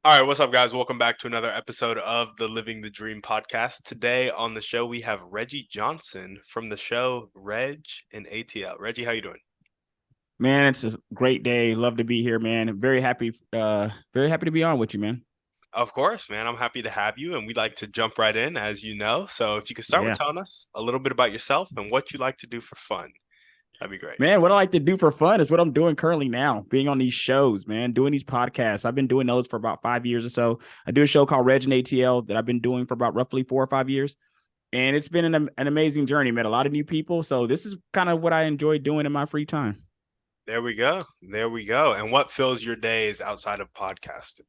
All right, what's up, guys? Welcome back to another episode of the Living the Dream podcast. Today on the show, we have Reggie Johnson from the show Reg and ATL. Reggie, how you doing? Man, it's a great day. Love to be here, man. Very happy to be on with you, man. Of course, man. I'm happy to have you, and we'd like to jump right in, as you know. So, if you could start with Yeah. telling us a little bit about yourself and what you like to do for fun, that'd be great. Man, what I like to do for fun is what I'm doing currently now, being on these shows, man, doing these podcasts. I've been doing those for about 5 years or so. I do a show called Reg and ATL that I've been doing for about roughly 4 or 5 years. And it's been an amazing journey, met a lot of new people. So this is kind of what I enjoy doing in my free time. There we go. There we go. And what fills your days outside of podcasting?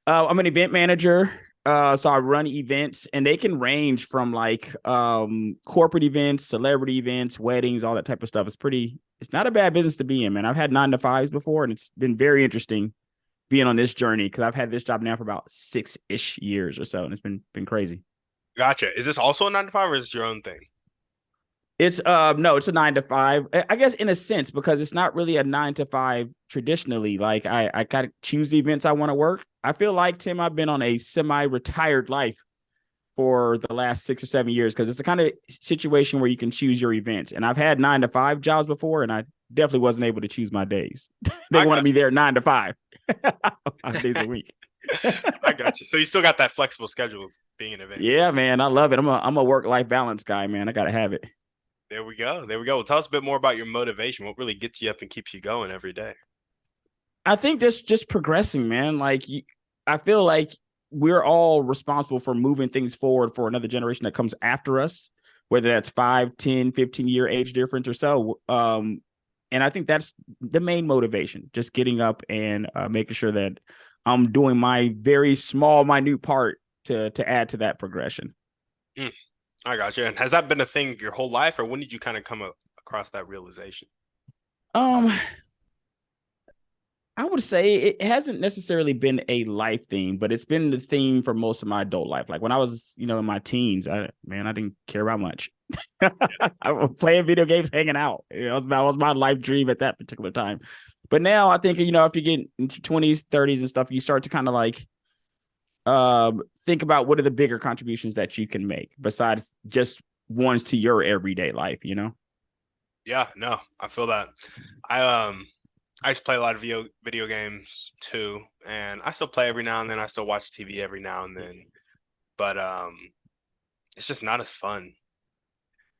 I'm an event manager. So I run events and they can range from like corporate events, celebrity events, weddings, all that type of stuff. It's not a bad business to be in, man. I've had 9 to 5s before and it's been very interesting being on this journey because I've had this job now for about 6-ish years or so. And it's been crazy. Gotcha. Is this also a 9 to 5 or is this your own thing? It's no, it's a 9 to 5. I guess in a sense, because it's not really a 9 to 5 traditionally. Like I kind of choose the events I want to work. I feel like Tim, I've been on a semi-retired life for the last 6 or 7 years because it's the kind of situation where you can choose your events. And I've had 9 to 5 jobs before, and I definitely wasn't able to choose my days. They I wanted got me there 9 to 5, 5 days you. a week. I got you. So you still got that flexible schedule being an event. Yeah, man, I love it. I'm a work-life balance guy, man. I gotta have it. There we go. There we go. Well, tell us a bit more about your motivation. What really gets you up and keeps you going every day? I think that's just progressing, man. I feel like we're all responsible for moving things forward for another generation that comes after us, whether that's 5, 10, 15 year age difference or so. And I think that's the main motivation, just getting up and making sure that I'm doing my very small, minute part to add to that progression. Mm, I got you. And has that been a thing your whole life, or when did you kind of across that realization? Um, I would say it hasn't necessarily been a life theme, but it's been the theme for most of my adult life. Like when I was, in my teens, I didn't care about much. I was playing video games, hanging out. That was my life dream at that particular time. But now I think, after you get into your 20s, 30s and stuff, you start to kind of like think about what are the bigger contributions that you can make besides just ones to your everyday life. Yeah, no, I feel that. I used to play a lot of video games too, and I still play every now and then. I still watch TV every now and then, but it's just not as fun.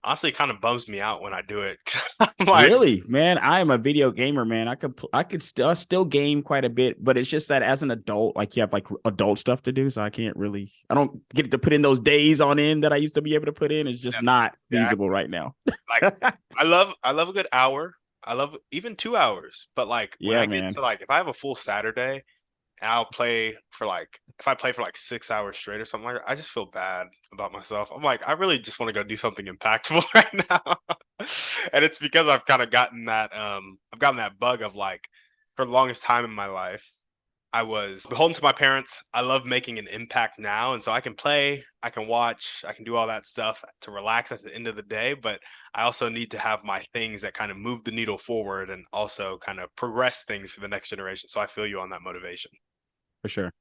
Honestly, it kind of bums me out when I do it. I'm like, Really, man, I am a video gamer, man. I could still game quite a bit, but it's just that as an adult, like you have like adult stuff to do, so I don't get to put in those days on end that I used to be able to put in. It's just not yeah, feasible right now. like I love a good hour. I love even 2 hours. But like when Yeah, I get to man. like if I have a full Saturday and I'll play for like if I play for like 6 hours straight or something like that, I just feel bad about myself. I'm like, I really just want to go do something impactful right now. And it's because I've gotten that bug of like for the longest time in my life, I was beholden to my parents. I love making an impact now. And so I can play, I can watch, I can do all that stuff to relax at the end of the day. But I also need to have my things that kind of move the needle forward and also kind of progress things for the next generation. So I feel you on that motivation. For sure.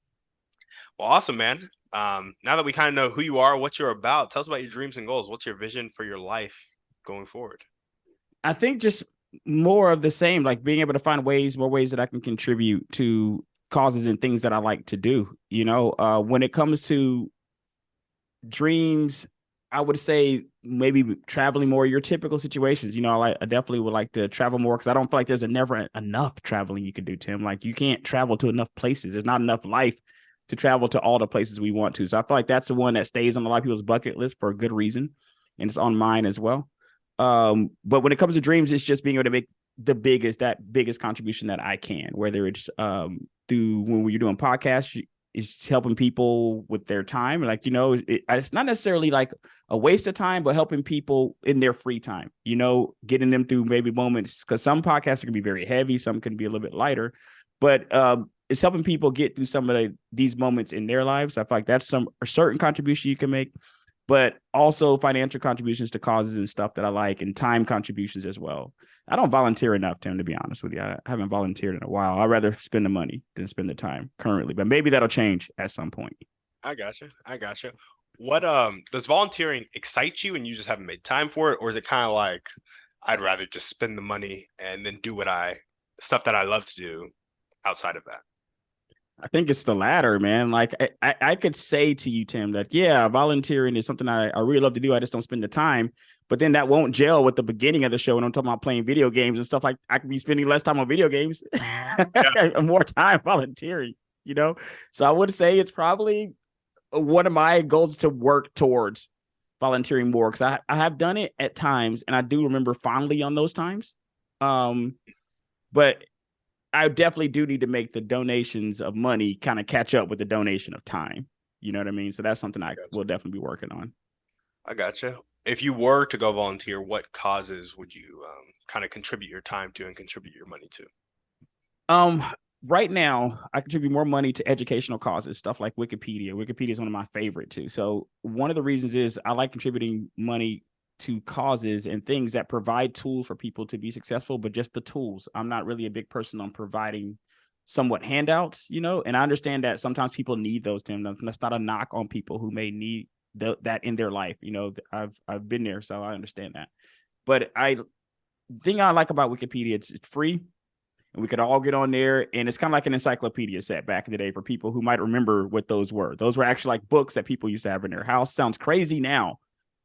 Well, awesome, man. Now that we kind of know who you are, what you're about, tell us about your dreams and goals. What's your vision for your life going forward? I think just more of the same, like being able to find more ways that I can contribute to causes and things that I like to do. When it comes to dreams, I would say maybe traveling more. Your typical situations, I definitely would like to travel more because I don't feel like there's never enough traveling you can do, Tim. Like you can't travel to enough places. There's not enough life to travel to all the places we want to. So I feel like that's the one that stays on a lot of people's bucket list for a good reason, and it's on mine as well. But when it comes to dreams, it's just being able to make that biggest contribution that I can, whether it's through when you're doing podcasts, is helping people with their time. Like, it's not necessarily like a waste of time, but helping people in their free time, getting them through maybe moments. Because some podcasts can be very heavy, some can be a little bit lighter, but it's helping people get through some of these moments in their lives. I feel like that's a certain contribution you can make. but also financial contributions to causes and stuff that I like, and time contributions as well. I don't volunteer enough, Tim, to be honest with you. I haven't volunteered in a while. I'd rather spend the money than spend the time currently, but maybe that'll change at some point. I gotcha. I gotcha. What does volunteering excite you and you just haven't made time for it, or is it kind of like I'd rather just spend the money and then do what I stuff that I love to do outside of that? I think it's the latter, man. Like I could say to you, Tim, that yeah, volunteering is something I really love to do. I just don't spend the time. But then that won't gel with the beginning of the show. And I'm talking about playing video games and stuff like I could be spending less time on video games Yeah, and more time volunteering, you know? So I would say it's probably one of my goals to work towards volunteering more because I have done it at times and I do remember fondly on those times. Um, but I definitely do need to make the donations of money kind of catch up with the donation of time. You know what I mean? So that's something I gotcha. will definitely be working on. I gotcha. If you were to go volunteer, what causes would you kind of contribute your time to and contribute your money to? Um, right now, I contribute more money to educational causes, stuff like Wikipedia. Wikipedia is one of my favorite too. So one of the reasons is I like contributing money to causes and things that provide tools for people to be successful, but just the tools. I'm not really a big person on providing somewhat handouts, you know, and I understand that sometimes people need those, Tim. That's not a knock on people who may need that in their life. You know, I've been there, so I understand that. But I thing I like about Wikipedia, it's free and we could all get on there. And it's kind of like an encyclopedia set back in the day for people who might remember what those were. Those were actually like books that people used to have in their house. Sounds crazy now,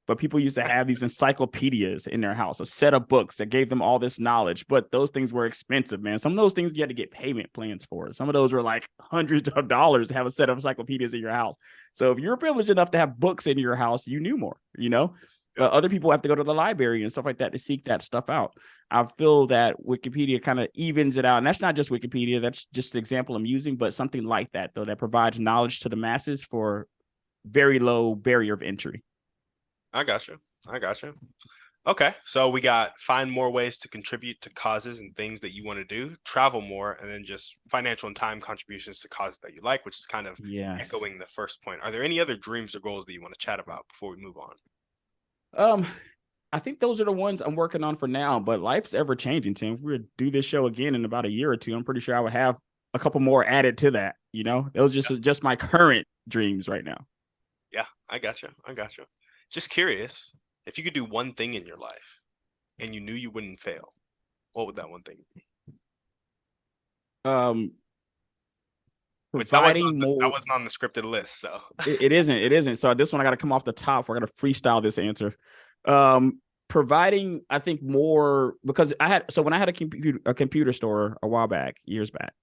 but people used to have these encyclopedias in their house, a set of books that gave them all this knowledge. But those things were expensive, man. Some of those things you had to get payment plans for. Some of those were like hundreds of dollars to have a set of encyclopedias in your house. So if you're privileged enough to have books in your house, you knew more, you know? Yeah, Other people have to go to the library and stuff like that to seek that stuff out. I feel that Wikipedia kind of evens it out. And that's not just Wikipedia, that's just the example I'm using, but something like that, though, that provides knowledge to the masses for very low barrier of entry. I gotcha. I gotcha. Okay, so we got find more ways to contribute to causes and things that you want to do, travel more, and then just financial and time contributions to causes that you like, which is kind of Yes. echoing the first point. Are there any other dreams or goals that you want to chat about before we move on? Um, I think those are the ones I'm working on for now, but life's ever changing, Tim. If we were to do this show again in about a year or two, I'm pretty sure I would have a couple more added to that. You know, those Yeah, just my current dreams right now. yeah, I gotcha. I gotcha. Just curious, if you could do one thing in your life and you knew you wouldn't fail, what would that one thing be? Um, Which that wasn't providing that more. wasn't on the scripted list, so It isn't. It isn't. So this one I got to come off the top. We're gonna freestyle this answer. Providing, I think more because I had so when I had a computer store a while back, years back.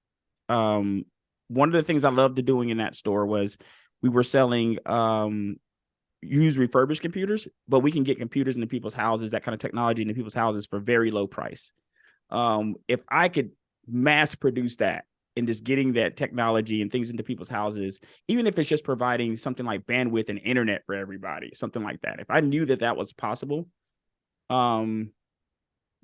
Um, one of the things I loved doing in that store was we were selling used refurbished computers, but we can get computers into people's houses, that kind of technology into people's houses for very low price. If I could mass produce that and just getting that technology and things into people's houses, even if it's just providing something like bandwidth and internet for everybody, something like that. If I knew that that was possible, um,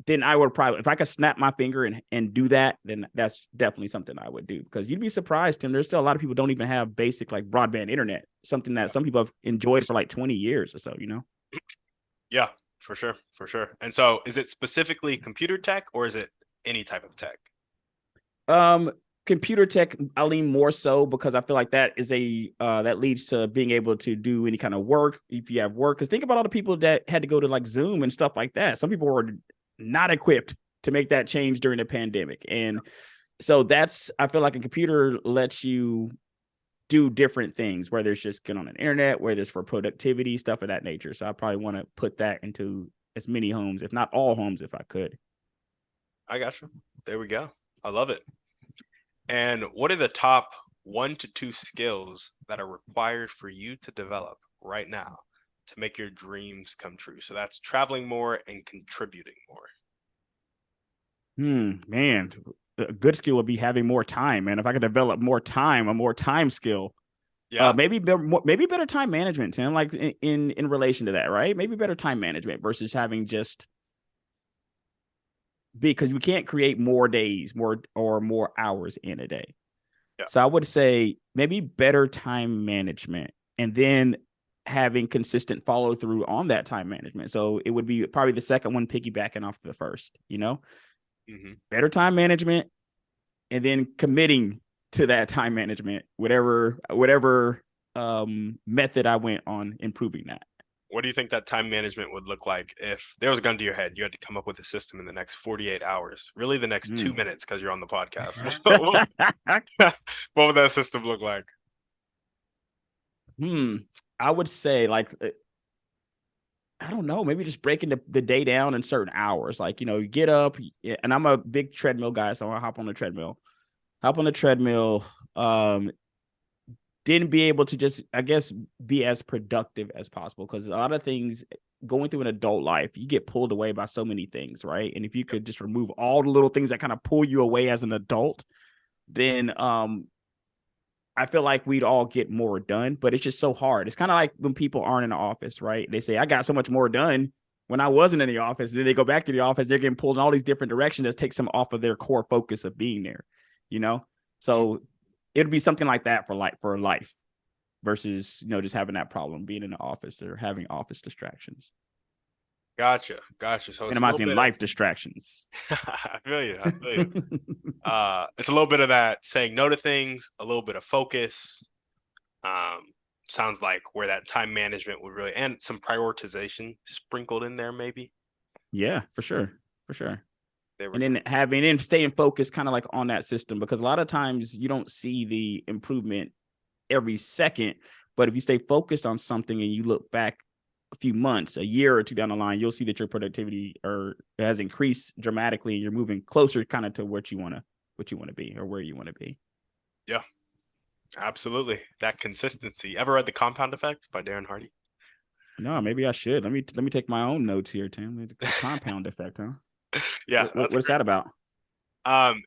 then I would probably, if I could snap my finger and do that, then that's definitely something I would do because you'd be surprised, Tim. There's still a lot of people don't even have basic like broadband internet, something that some people have enjoyed for like 20 years or so, you know? yeah, for sure, for sure. And so, is it specifically computer tech or is it any type of tech? Um, Computer tech, I lean more so because I feel like that is that leads to being able to do any kind of work if you have work. Because think about all the people that had to go to like Zoom and stuff like that. Some people were not equipped to make that change during the pandemic, and so that's I feel like a computer lets you do different things, whether it's just get on an internet, whether it's for productivity, stuff of that nature. So I probably want to put that into as many homes, if not all homes, if I could. I got you. There we go. I love it. And what are the top 1 to 2 skills that are required for you to develop right now to make your dreams come true? So that's traveling more and contributing more. Man, a good skill would be having more time, man. If I could develop more time, a more time skill, Yeah, maybe better time management, Tim. Like in relation to that, right? Maybe better time management versus having just because we can't create more days, more hours in a day. yeah, So I would say maybe better time management, and then having consistent follow through on that time management. So it would be probably the second one piggybacking off the first, better time management, and then committing to that time management, whatever method I went on improving that. What do you think that time management would look like if there was a gun to your head? You had to come up with a system in the next 48 hours, really the next 2 minutes because you're on the podcast. What would that system look like? I would say like I don't know, maybe just breaking the day down in certain hours. Like, you get up, and I'm a big treadmill guy, so I hop on the treadmill. Didn't be able to just, I guess, be as productive as possible, because a lot of things going through an adult life, you get pulled away by so many things, right? And if you could just remove all the little things that kind of pull you away as an adult, then I feel like we'd all get more done, but it's just so hard. It's kind of like when people aren't in the office, right? They say, I got so much more done when I wasn't in the office. Then they go back to the office, they're getting pulled in all these different directions that takes them off of their core focus of being there, So it'd be something like that for life versus, just having that problem being in the office or having office distractions. Gotcha. So it's a little Minimizing bit life distractions. I feel you. It's a little bit of that saying no to things, a little bit of focus. Sounds like where that time management would really, and some prioritization sprinkled in there, maybe. Yeah, for sure. And then staying focused kind of like on that system, because a lot of times you don't see the improvement every second, but if you stay focused on something and you look back a few months, a year or two down the line, you'll see that your productivity has increased dramatically, and you're moving closer kind of to what you want to be, or where you want to be. Yeah, absolutely. That consistency. Ever read The Compound Effect by Darren Hardy? No, maybe I should. Let me take my own notes here, Tim. The compound effect, huh? Yeah. What's that about?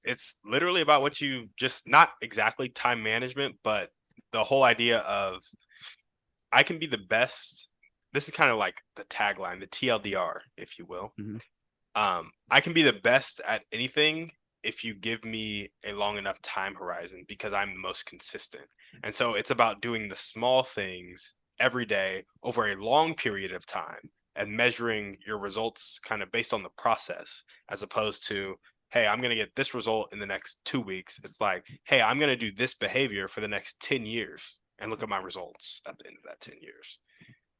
It's literally about what you just, not exactly time management, but the whole idea of I can be the best. This is kind of like the tagline, the TLDR, if you will. I can be the best at anything if you give me a long enough time horizon, because I'm the most consistent. And so it's about doing the small things every day over a long period of time and measuring your results kind of based on the process, as opposed to, hey, I'm going to get this result in the next 2 weeks. It's like, hey, I'm going to do this behavior for the next 10 years and look at my results at the end of that 10 years.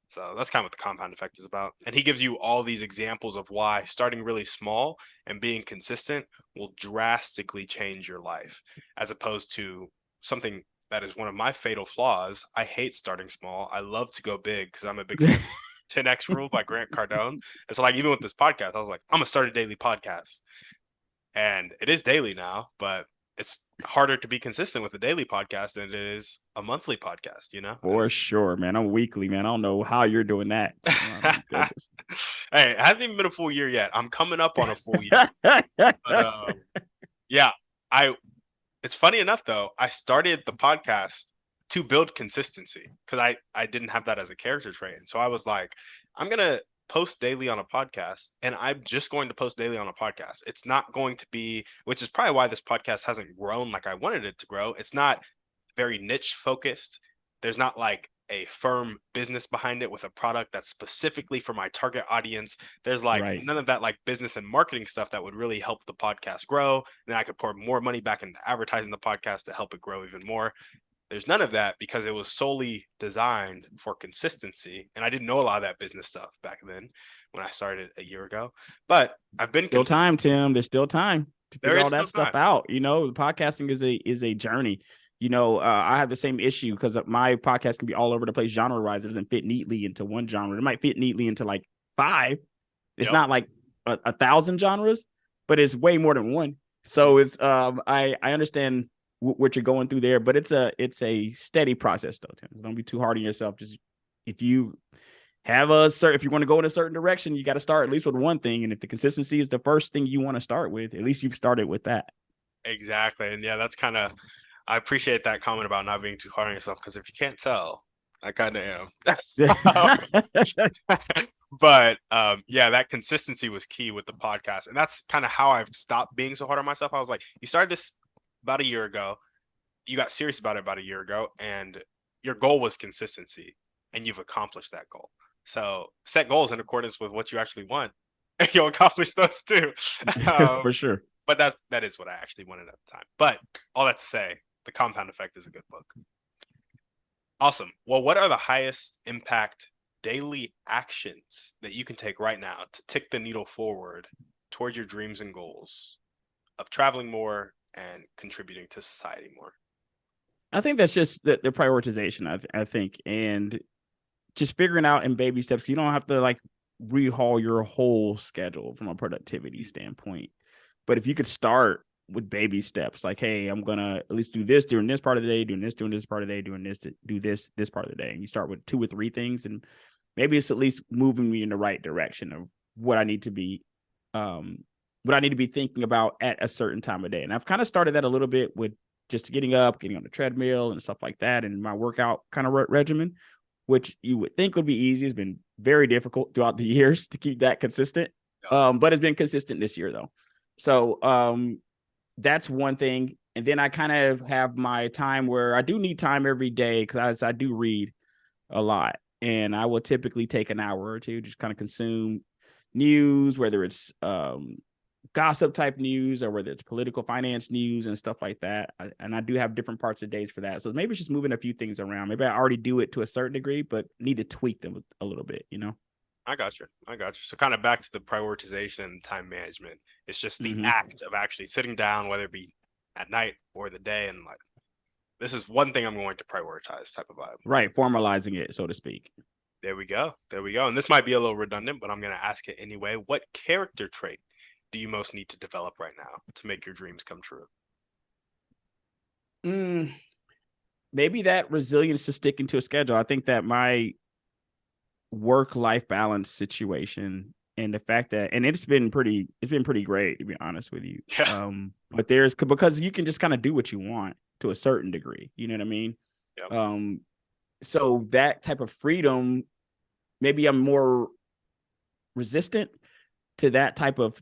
So that's kind of what the compound effect is about. And he gives you all these examples of why starting really small and being consistent will drastically change your life, as opposed to something that is one of my fatal flaws. I hate starting small. I love to go big because I'm a big fan of 10X rule by Grant Cardone. And so, like, even with this podcast, I was like, I'm going to start a daily podcast. And it is daily now, but it's harder to be consistent with a daily podcast than it is a monthly podcast, For sure, man. I'm weekly, man. I don't know how you're doing that. Hey, it hasn't even been a full year yet. I'm coming up on a full year. But yeah, it's funny enough though, I started the podcast to build consistency because I didn't have that as a character trait. And so I was like, I'm gonna post daily on a podcast, and I'm just going to post daily on a podcast. It's not going to be, which is probably why this podcast hasn't grown like I wanted it to grow. It's not very niche focused. There's not like a firm business behind it with a product that's specifically for my target audience. There's like none of that like business and marketing stuff that would really help the podcast grow. And then I could pour more money back into advertising the podcast to help it grow even more. There's none of that because it was solely designed for consistency. And I didn't know a lot of that business stuff back then when I started a year ago. But I've been still time, Tim. There's still time to figure all that stuff out. The podcasting is a journey. I have the same issue because my podcast can be all over the place genre-wise. It doesn't fit neatly into one genre. It might fit neatly into like 5. It's not like 1,000 genres, but it's way more than one. So it's I understand what you're going through there, but it's a steady process though, Tim. Don't be too hard on yourself. Just if you have if you want to go in a certain direction, you got to start at least with one thing. And if the consistency is the first thing you want to start with, at least you've started with that. Exactly. And yeah, that's kind of, I appreciate that comment about not being too hard on yourself, because if you can't tell, I kind of am. But yeah, that consistency was key with the podcast. And that's kind of how I've stopped being so hard on myself. I was like, you started this about a year ago. You got serious about it about a year ago, and your goal was consistency. and you've accomplished that goal. So set goals in accordance with what you actually want, and you'll accomplish those too. For sure. But that is what I actually wanted at the time. But all that to say, The Compound Effect is a good book. Awesome. Well, what are the highest impact daily actions that you can take right now to tick the needle forward towards your dreams and goals of traveling more and contributing to society more? I think that's just the prioritization. I think, and just figuring out in baby steps. You don't have to like rehaul your whole schedule from a productivity standpoint. But if you could start with baby steps, like, hey, I'm gonna at least do this during this part of the day, doing this part of the day, doing this, do this part of the day, and you start with 2 or 3 things, and maybe it's at least moving me in the right direction of what I need to be, what I need to be thinking about at a certain time of day. And I've kind of started that a little bit with just getting up, getting on the treadmill and stuff like that, and my workout kind of regimen, which you would think would be easy. It's been very difficult throughout the years to keep that consistent. But it's been consistent this year though. So that's one thing. And then I kind of have my time where I do need time every day because I do read a lot. And I will typically take an hour or two, just kind of consume news, whether it's gossip type news or whether it's political finance news and stuff like that. And I do have different parts of days for that. So maybe it's just moving a few things around. Maybe I already do it to a certain degree, but need to tweak them a little bit, you know? I got you. I got you. So kind of back to the prioritization and time management. It's just the act of actually sitting down, whether it be at night or the day, and like, this is one thing I'm going to prioritize type of vibe. Right. Formalizing it, so to speak. There we go. There we go. And this might be a little redundant, but I'm going to ask it anyway. What character trait do you most need to develop right now to make your dreams come true? Maybe that resilience to sticking to a schedule. I think that my work-life balance situation and the fact that, and it's been pretty great, to be honest with you. Yeah. But because you can just kind of do what you want to a certain degree, you know what I mean? Yep. So that type of freedom, maybe I'm more resistant to that type of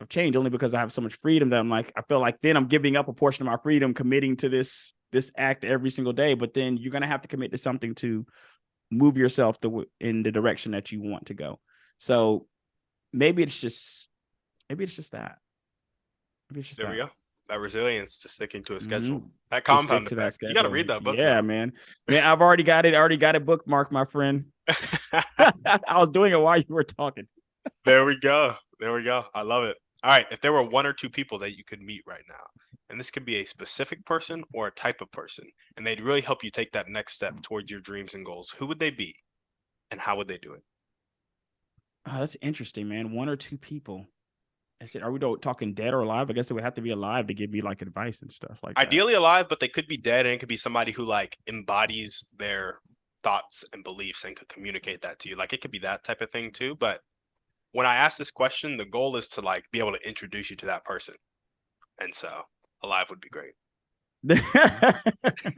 change, only because I have so much freedom that I'm like, I feel like then I'm giving up a portion of my freedom, committing to this act every single day. But then you're gonna have to commit to something to move yourself in the direction that you want to go. So maybe it's just that. Maybe it's just There we go. That resilience to sticking to a schedule. Mm-hmm. That Compound Effect. You got to read that book. Yeah, man. I've already got it bookmarked, my friend. I was doing it while you were talking. There we go. There we go. I love it. All right. If there were 1 or 2 people that you could meet right now, and this could be a specific person or a type of person, and they'd really help you take that next step towards your dreams and goals, who would they be and how would they do it? Oh, that's interesting, man. 1 or 2 people. I said, are we talking dead or alive? I guess it would have to be alive to give me like advice and stuff like that. Ideally alive, but they could be dead, and it could be somebody who like embodies their thoughts and beliefs and could communicate that to you. Like, it could be that type of thing too. But when I ask this question, the goal is to like be able to introduce you to that person. And so alive would be great.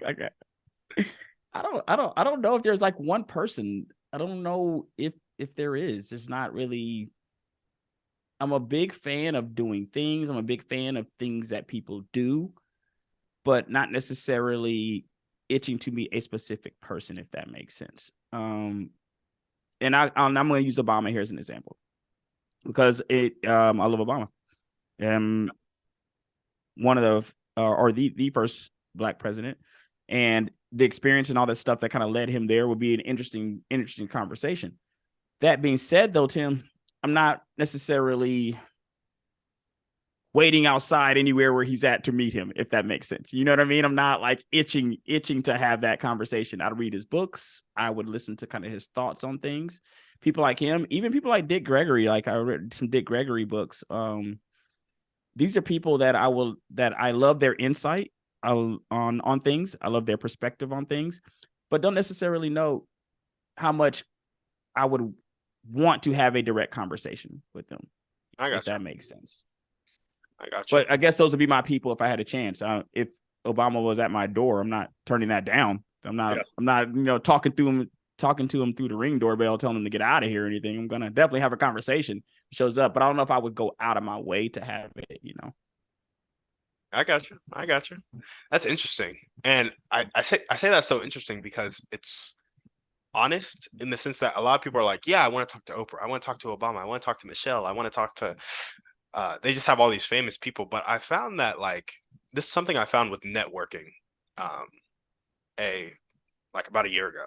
Okay. I don't know if there's like one person. I don't know if there is. There's not really. I'm a big fan of doing things. I'm a big fan of things that people do, but not necessarily itching to be a specific person, if that makes sense. And I'm going to use Obama here as an example because I love Obama. One of the or the first Black president, and the experience and all that stuff that kind of led him there would be an interesting conversation. That being said, though, Tim, I'm not necessarily waiting outside anywhere where he's at to meet him, if that makes sense. You know what I mean? I'm not like itching to have that conversation. I'd read his books. I would listen to kind of his thoughts on things. People like him, even people like Dick Gregory, like I read some Dick Gregory books. These are people that I love their insight on things. I love their perspective on things, but don't necessarily know how much I would want to have a direct conversation with them. If that makes sense. I got you. But I guess those would be my people if I had a chance. If Obama was at my door, I'm not turning that down. I'm not talking to him through the Ring doorbell, telling him to get out of here or anything. I'm gonna definitely have a conversation. Shows up, but I don't know if I would go out of my way to have it. I got you. That's interesting, and I say that's so interesting because it's honest in the sense that a lot of people are like, yeah, I want to talk to Oprah, I want to talk to Obama, I want to talk to Michelle, I want to talk to they just have all these famous people. But I found that like this is something I found with networking um a like about a year ago.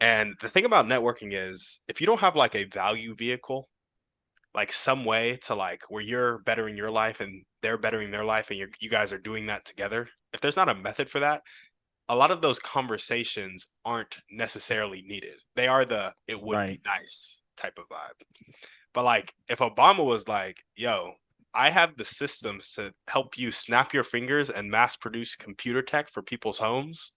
And the thing about networking is if you don't have like a value vehicle, like some way to like where you're bettering your life and they're bettering their life and you guys are doing that together, if there's not a method for that, a lot of those conversations aren't necessarily needed. They are the it would be Right. nice type of vibe. But like if Obama was like, yo, I have the systems to help you snap your fingers and mass produce computer tech for people's homes,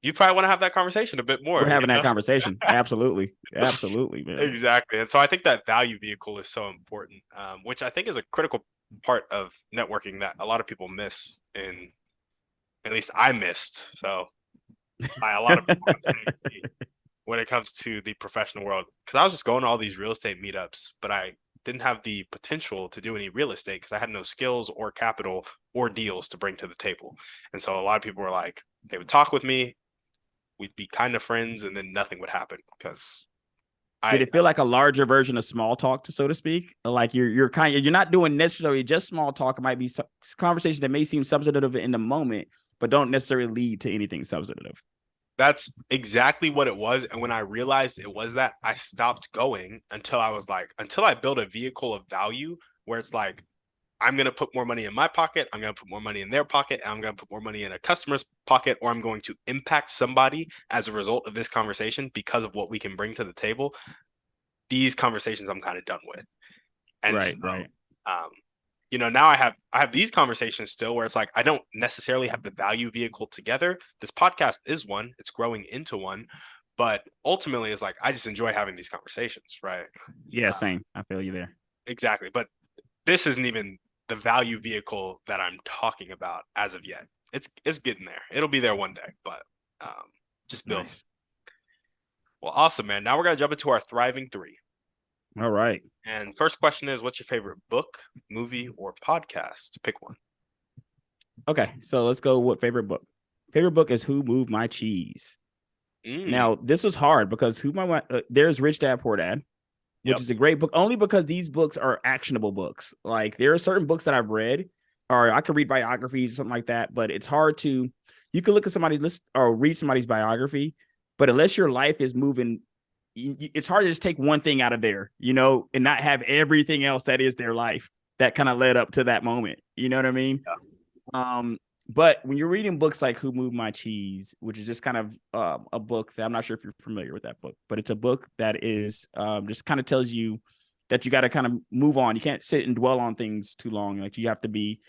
you probably want to have that conversation a bit We're more, you having that know? conversation. Absolutely. Absolutely, man. Exactly. And so I think that value vehicle is so important, which I think is a critical part of networking that a lot of people miss, and at least I missed. So by a lot of people I'm saying when it comes to the professional world, because I was just going to all these real estate meetups, but I didn't have the potential to do any real estate because I had no skills or capital or deals to bring to the table. And so a lot of people were like, they would talk with me, we'd be kind of friends, and then nothing would happen because Did I it feel like a larger version of small talk, so to speak? Like you're not doing necessarily just small talk. It might be conversations that may seem substantive in the moment, but don't necessarily lead to anything substantive. that's exactly what it was. And when I realized it was that, I stopped going until I was like, until I built a vehicle of value where it's like, I'm going to put more money in my pocket. I'm going to put more money in their pocket. And I'm going to put more money in a customer's pocket, or I'm going to impact somebody as a result of this conversation because of what we can bring to the table. These conversations I'm kind of done with. And so, Right, right. um, now I have these conversations still where it's like I don't necessarily have the value vehicle together. This podcast is one, it's growing into one, but ultimately it's like I just enjoy having these conversations, right? Yeah, Uh, same. I feel you there. exactly. But this isn't even the value vehicle that I'm talking about as of yet. It's getting there. It'll be there one day, but um, just building. Nice. Well, awesome, man. Now we're gonna jump into our thriving three. All right. And first question is, what's your favorite book, movie, or podcast? Pick one. Okay, so let's go with favorite book. Favorite book is Who Moved My Cheese. Mm, Now, this was hard because there's Rich Dad Poor Dad, which yep. is a great book only because these books are actionable books. Like there are certain books that I've read, or I could read biographies, something like that, but it's hard to. You can look at somebody's list or read somebody's biography, but unless your life is moving, it's hard to just take one thing out of there, and not have everything else that is their life that kind of led up to that moment. You know what I mean? Yeah. But when you're reading books like Who Moved My Cheese, which is just kind of a book that I'm not sure if you're familiar with that book, but it's a book that is just kind of tells you that you got to kind of move on. You can't sit and dwell on things too long. Like you have to be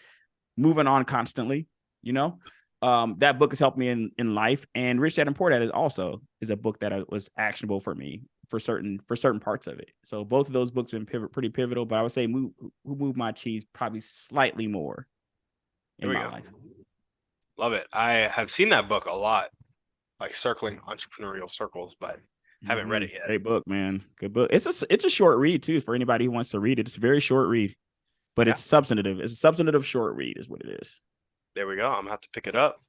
moving on constantly, you know? That book has helped me in life. And Rich Dad and Poor Dad is a book that was actionable for me for certain parts of it. So both of those books have been pretty pivotal, but I would say Who Moved My Cheese probably slightly more Here in we my go. life. Love it. I have seen that book a lot, like circling entrepreneurial circles, but haven't read Mm-hmm. it yet. Great book, man. Good book. It's a short read too for anybody who wants to read it. It's a very short read, but Yeah, it's substantive. It's a substantive short read, is what it is. there we go. I'm gonna have to pick it up.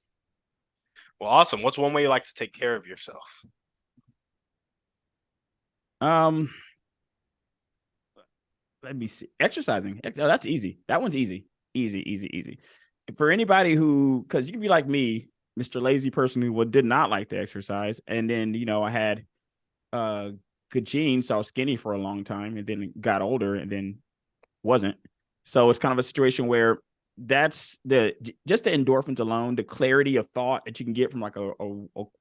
Well, awesome. What's one way you like to take care of yourself? Um, Let me see. Exercising. That's easy. That one's easy. Easy, easy, easy. For anybody because you can be like me, Mr. Lazy person who did not like to exercise, and then I had uh good genes, so I was skinny for a long time, and then got older, and then wasn't. So it's kind of a situation where that's just the endorphins alone, the clarity of thought that you can get from like a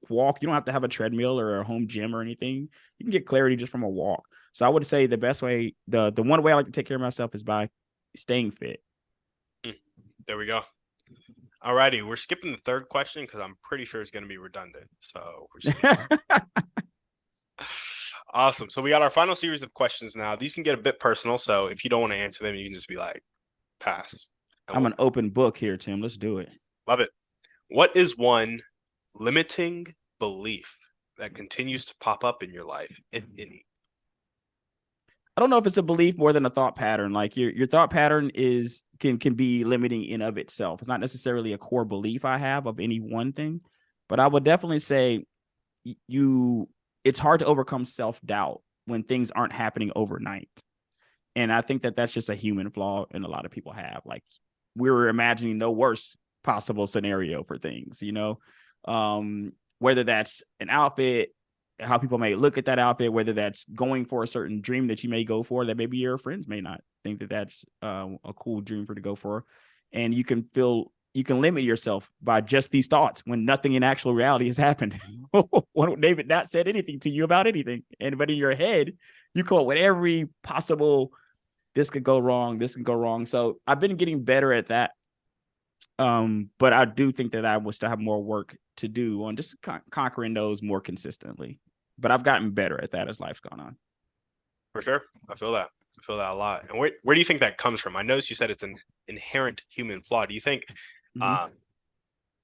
walk. You don't have to have a treadmill or a home gym or anything. You can get clarity just from a walk. So I would say the best way, the one way I like to take care of myself is by staying fit. Mm, there we go. Alrighty, we're skipping the third question because I'm pretty sure it's gonna be redundant. So we're just awesome. So we got our final series of questions now. These can get a bit personal, so if you don't want to answer them, you can just be like, pass. And I'm we'll an open book here, Tim. Let's do it. love it. What is one limiting belief that continues to pop up in your life, if any? I don't know if it's a belief more than a thought pattern. Like your thought pattern can be limiting in of itself. It's not necessarily a core belief I have of any one thing, but I would definitely say you it's hard to overcome self-doubt when things aren't happening overnight. And I think that that's just a human flaw, and a lot of people have. Like, we're imagining the worst possible scenario for things, whether that's an outfit, how people may look at that outfit, whether that's going for a certain dream that you may go for that maybe your friends may not think that that's a cool dream for to go for. And you can limit yourself by just these thoughts when nothing in actual reality has happened. When David not said anything to you about anything, but in your head, you come up with every possible, this could go wrong, this could go wrong. So I've been getting better at that. But I do think that I will still have more work to do on just conquering those more consistently. But I've gotten better at that as life's gone on. For sure. I feel that. I feel that a lot. And where do you think that comes from? I noticed you said it's an inherent human flaw. Do you think Mm-hmm.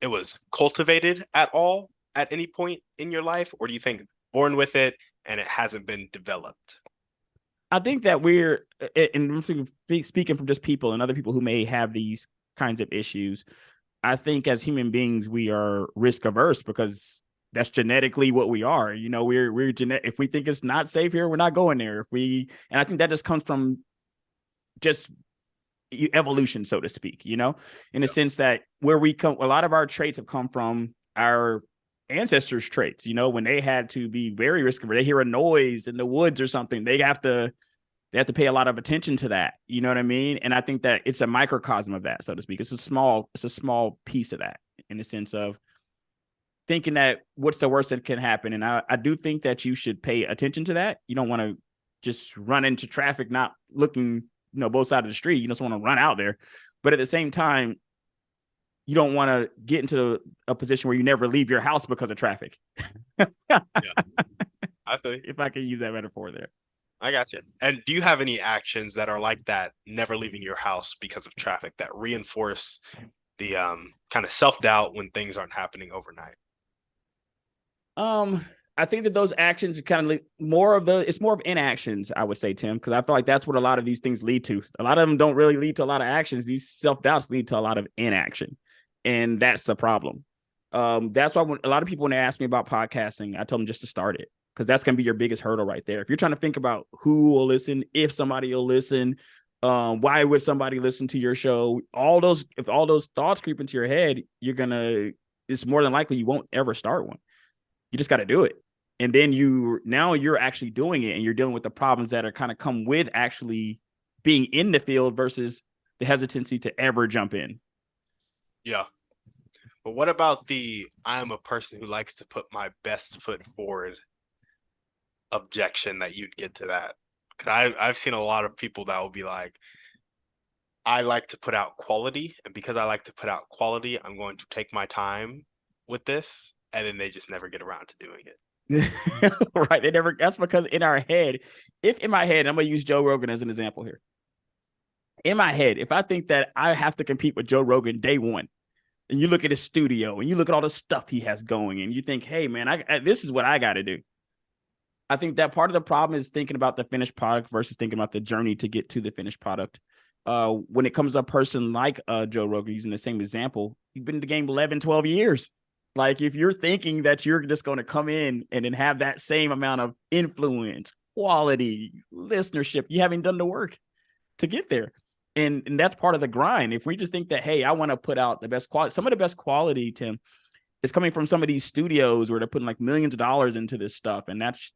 it was cultivated at all at any point in your life? Or do you think born with it and it hasn't been developed? I think that we're, and speaking from just people and other people who may have these kinds of issues, I think as human beings, we are risk averse because that's genetically what we are. We're genetic. If we think it's not safe here, we're not going there. And I think that just comes from just evolution, so to speak, in the Yeah. sense that where we come, a lot of our traits have come from our ancestors' traits, when they had to be very risk averse. They hear a noise in the woods or something, they have to pay a lot of attention to that. You know what I mean? And I think that it's a microcosm of that, so to speak. It's a small piece of that, in the sense of thinking that what's the worst that can happen. And I do think that you should pay attention to that. You don't want to just run into traffic, not looking, both sides of the street. You just want to run out there. But at the same time, you don't want to get into a position where you never leave your house because of traffic. Yeah. I feel you. If I can use that metaphor there. I got you. And do you have any actions that are like that, never leaving your house because of traffic, that reinforce the kind of self-doubt when things aren't happening overnight? I think that those actions are kind of more of it's more of inactions, I would say, Tim, because I feel like that's what a lot of these things lead to. A lot of them don't really lead to a lot of actions. These self-doubts lead to a lot of inaction. And that's the problem. That's why when a lot of people, when they ask me about podcasting, I tell them just to start it, because that's going to be your biggest hurdle right there. If you're trying to think about who will listen, if somebody will listen, why would somebody listen to your show? If all those thoughts creep into your head, it's more than likely you won't ever start one. You just got to do it. And then you're actually doing it, and you're dealing with the problems that are kind of come with actually being in the field versus the hesitancy to ever jump in. Yeah. But what about the I am a person who likes to put my best foot forward objection that you'd get to that? Because I've seen a lot of people that will be like, I like to put out quality, and because I like to put out quality, I'm going to take my time with this, and then they just never get around to doing it. Right. That's because in our head, if in my head, I'm going to use Joe Rogan as an example here. In my head, if I think that I have to compete with Joe Rogan day one, and you look at his studio and you look at all the stuff he has going, and you think, hey, man, this is what I got to do. I think that part of the problem is thinking about the finished product versus thinking about the journey to get to the finished product. When it comes to a person like Joe Rogan, using the same example, he's been in the game 11, 12 years. Like, if you're thinking that you're just going to come in and then have that same amount of influence, quality, listenership, you haven't done the work to get there. And that's part of the grind. If we just think that, hey, I want to put out the best quality, some of the best quality, Tim, is coming from some of these studios where they're putting like millions of dollars into this stuff. And that's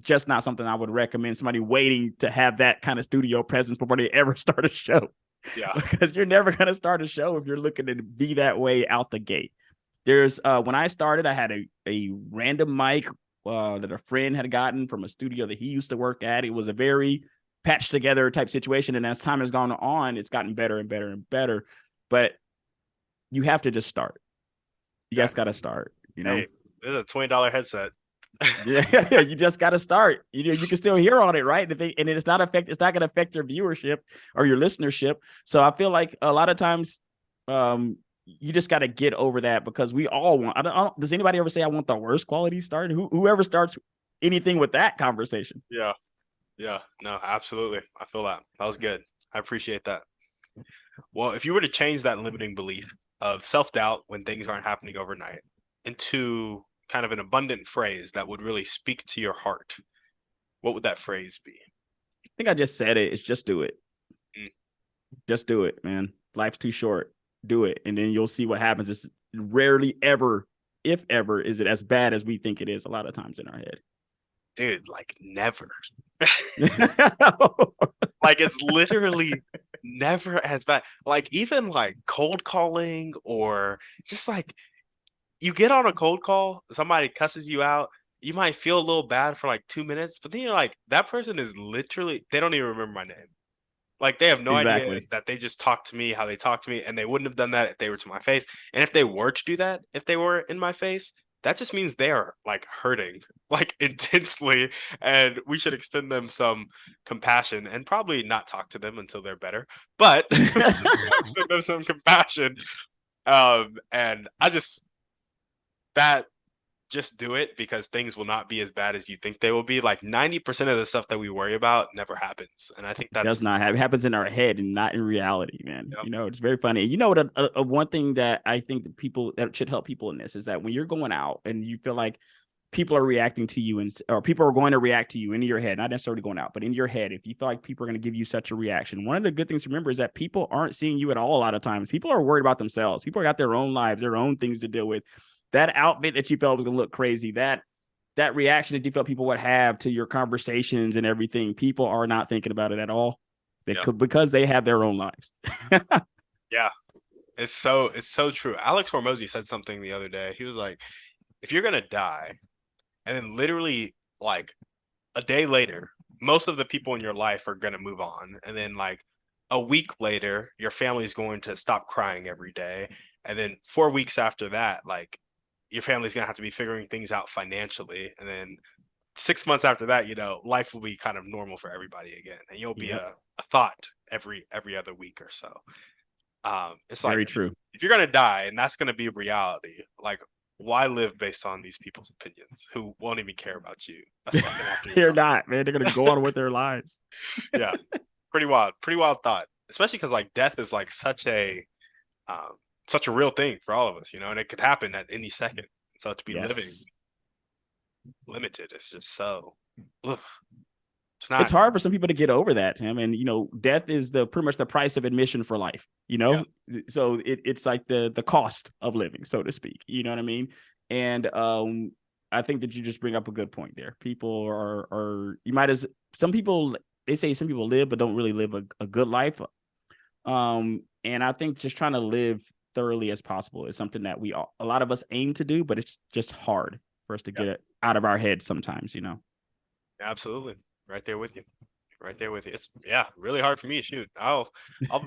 just not something I would recommend somebody waiting to have that kind of studio presence before they ever start a show. Yeah. Because you're never going to start a show if you're looking to be that way out the gate. There's when I started, I had a random mic that a friend had gotten from a studio that he used to work at. It was a very patched together type situation. And as time has gone on, it's gotten better and better and better. But you have to just start. You just got to start, Hey, this is a $20 headset. Yeah, you just got to start. You can still hear on it, right? And it's not going to affect your viewership or your listenership. So I feel like a lot of times, you just got to get over that, because we all want. Does anybody ever say I want the worst quality start? Whoever starts anything with that conversation? Yeah, no, absolutely. I feel that. That was good. I appreciate that. Well, if you were to change that limiting belief of self-doubt when things aren't happening overnight into kind of an abundant phrase that would really speak to your heart, what would that phrase be? I think I just said it. It's just do it. Mm. Just do it, man. Life's too short. Do it, and then you'll see what happens. It's rarely ever, if ever, is it as bad as we think it is. A lot of times in our head, Dude, like never. Like it's literally never as bad. Like even like cold calling or just like you get on a cold call, somebody cusses you out, you might feel a little bad for like 2 minutes, but then you're like, that person is literally, they don't even remember my name. Like they have no idea exactly. that they just talked to me how they talked to me, and they wouldn't have done that if they were to my face. And if they were to do that, if they were in my face, that just means they are like hurting like intensely, and we should extend them some compassion and probably not talk to them until they're better. But we should extend them some compassion. And I just that just do it because things will not be as bad as you think they will be. Like 90% of the stuff that we worry about never happens. And I think Does that's not have, it happens in our head and not in reality, man. yep, It's very funny. You know what? One thing that I think that people that should help people in this is that when you're going out and you feel like people are reacting to you, and or people are going to react to you in your head, not necessarily going out, but in your head, if you feel like people are going to give you such a reaction, one of the good things to remember is that people aren't seeing you at all. A lot of times, people are worried about themselves. People got their own lives, their own things to deal with. That outfit that you felt was going to look crazy, that reaction that you felt people would have to your conversations and everything, people are not thinking about it at all. They yeah, could, because they have their own lives. yeah. It's so true. Alex Hormozy said something the other day. He was like, if you're gonna die, and then literally like a day later, most of the people in your life are gonna move on, and then like a week later, your family's going to stop crying every day, and then 4 weeks after that, like your family's gonna have to be figuring things out financially, and then 6 months after that, life will be kind of normal for everybody again, and you'll be Yep. a thought every other week or so. It's like Very true. if you're gonna die and that's gonna be reality, like why live based on these people's opinions who won't even care about you a second after you're They're gone? not, man. They're going to go on with their lives. Yeah, pretty wild thought, especially because like death is like um, such a real thing for all of us, and it could happen at any second. So to be living Yes. limited is just so, ugh, it's It's not. hard for some people to get over that, Tim. And death is the pretty much the price of admission for life. Yeah, So it's like the cost of living, so to speak. You know what I mean? And I think that you just bring up a good point there. People are you might as some people, they say some people live but don't really live a good life. And I think just trying to live thoroughly as possible is something that a lot of us aim to do, but it's just hard for us to yeah, get it out of our head sometimes. absolutely. Right there with you. Right there with you. It's yeah, really hard for me. Shoot, I'll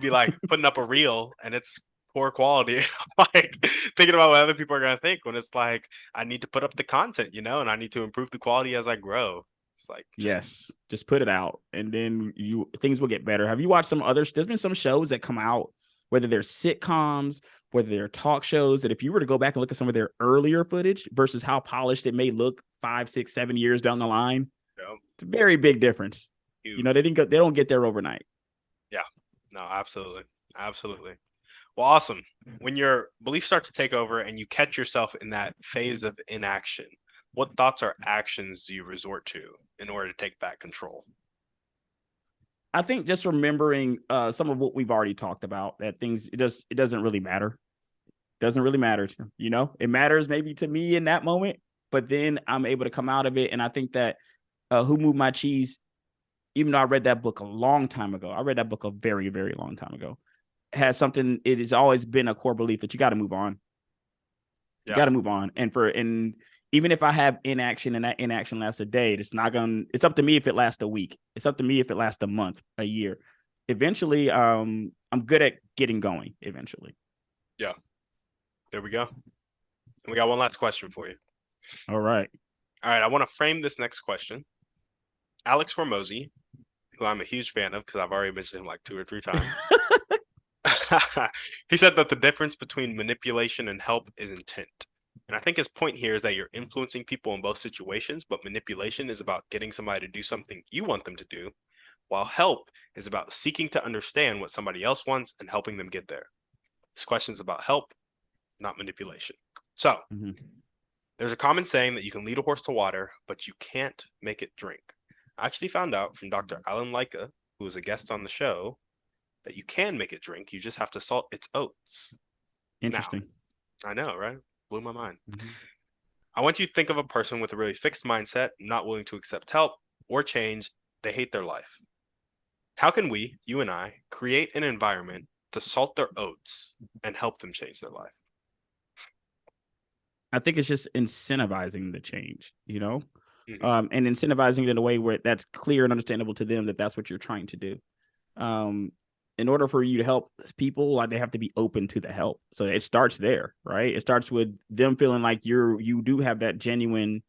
be like putting up a reel and it's poor quality. Like thinking about what other people are gonna think when it's like I need to put up the content, and I need to improve the quality as I grow. It's like Yes, just put it out, and then things will get better. Have you watched some others? There's been some shows that come out, whether they're sitcoms, whether they're talk shows, that if you were to go back and look at some of their earlier footage versus how polished it may look 5, 6, 7 years down the line, it's a very big difference. huge. They don't get there overnight. Yeah. No, absolutely. Absolutely. Well, awesome. When your beliefs start to take over and you catch yourself in that phase of inaction, what thoughts or actions do you resort to in order to take back control? I think just remembering some of what we've already talked about, that it doesn't really matter. Doesn't really matter. It matters maybe to me in that moment, but then I'm able to come out of it. And I think that Who Moved My Cheese, even though I read that book a long time ago, I read that book a very, very long time ago, has something, it has always been a core belief that you got to move on. You Yeah. got to move on. And even if I have inaction and that inaction lasts a day, it's up to me if it lasts a week. It's up to me if it lasts a month, a year. Eventually, I'm good at getting going eventually. Yeah. There we go. And we got one last question for you. All right. All right. I want to frame this next question. Alex Hormozy, who I'm a huge fan of because I've already mentioned him like 2 or 3 times. He said that the difference between manipulation and help is intent. And I think his point here is that you're influencing people in both situations, but manipulation is about getting somebody to do something you want them to do, while help is about seeking to understand what somebody else wants and helping them get there. This question is about help, not manipulation. So, Mhm. There's a common saying that you can lead a horse to water, but you can't make it drink. I actually found out from Dr. Alan Leica, who was a guest on the show, that you can make it drink. You just have to salt its oats. Now, Interesting. I know, right? Blew my mind. Mhm. I want you to think of a person with a really fixed mindset, not willing to accept help or change. They hate their life. How can we, you and I, create an environment to salt their oats and help them change their life? I think it's just incentivizing the change, Mm-hmm. and incentivizing it in a way where that's clear and understandable to them that that's what you're trying to do. Um, in order for you to help people, like, they have to be open to the help. So it starts there, right? It starts with them feeling like you do have that genuine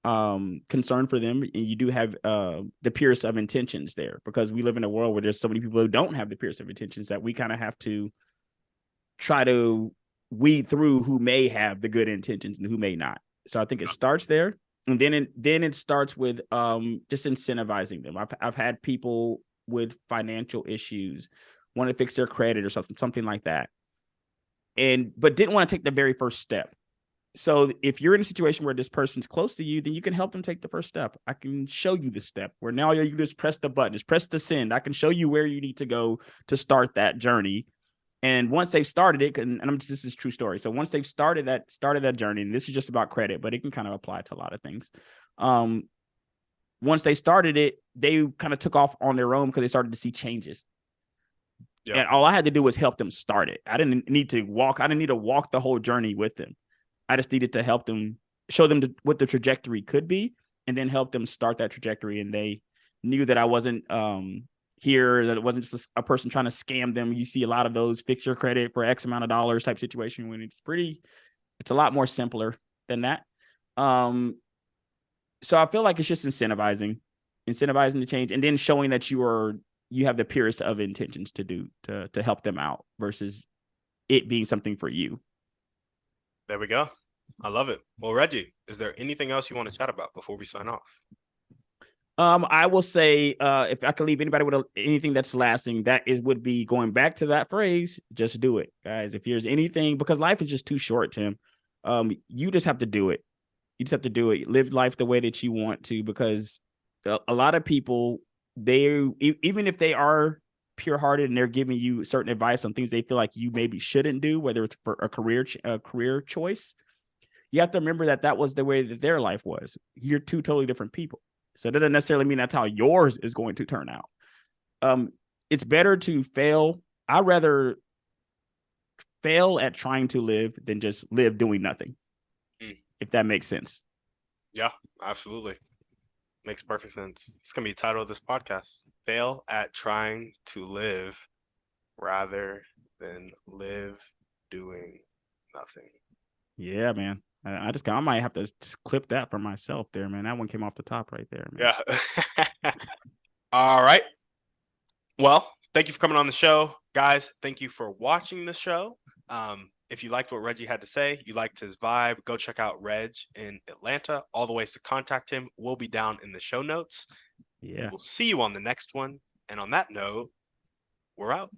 concern for them, and you do have the purest of intentions there, because we live in a world where there's so many people who don't have the purest of intentions that we kind of have to try to weed through who may have the good intentions and who may not. So I think it starts there, and then it starts with just incentivizing them. I've had people with financial issues want to fix their credit or something like that, and but didn't want to take the very first step. So if you're in a situation where this person's close to you, then you can help them take the first step. I can show you the step where now you just press the button, just press the send. I can show you where you need to go to start that journey. And once they've started it, this is a true story. So once they've started that journey, and this is just about credit, but it can kind of apply to a lot of things. Once they started it, they kind of took off on their own because they started to see changes. Yeah. And all I had to do was help them start it. I didn't need to walk the whole journey with them. I just needed to help them, show them what the trajectory could be, and then help them start that trajectory. And they knew that I wasn't here, that it wasn't just a person trying to scam them. You see a lot of those fix your credit for X amount of dollars type situation, when it's a lot more simpler than that. So I feel like it's just incentivizing the change, and then showing that you have the purest of intentions to help them out versus it being something for you. There we go. I love it. Well, Reggie, is there anything else you want to chat about before we sign off? I will say, if I could leave anybody with anything that's lasting, would be going back to that phrase: just do it, guys. If there's anything, because life is just too short, Tim. You just have to do it. You just have to do it. Live life the way that you want to, because a lot of people, even if they are pure-hearted and they're giving you certain advice on things they feel like you maybe shouldn't do, whether it's for a career choice, you have to remember that was the way that their life was. You're two totally different people. So that doesn't necessarily mean that's how yours is going to turn out. It's better to fail. I'd rather fail at trying to live than just live doing nothing, if that makes sense. Yeah, absolutely. Makes perfect sense. It's going to be the title of this podcast: Fail at Trying to Live Rather Than Live Doing Nothing. Yeah, man. I might have to clip that for myself there, man. That one came off the top right there, man. Yeah. All right. Well, thank you for coming on the show. Guys, thank you for watching the show. If you liked what Reggie had to say, you liked his vibe, go check out Reg in Atlanta. All the ways to contact him will be down in the show notes. Yeah. We'll see you on the next one. And on that note, we're out.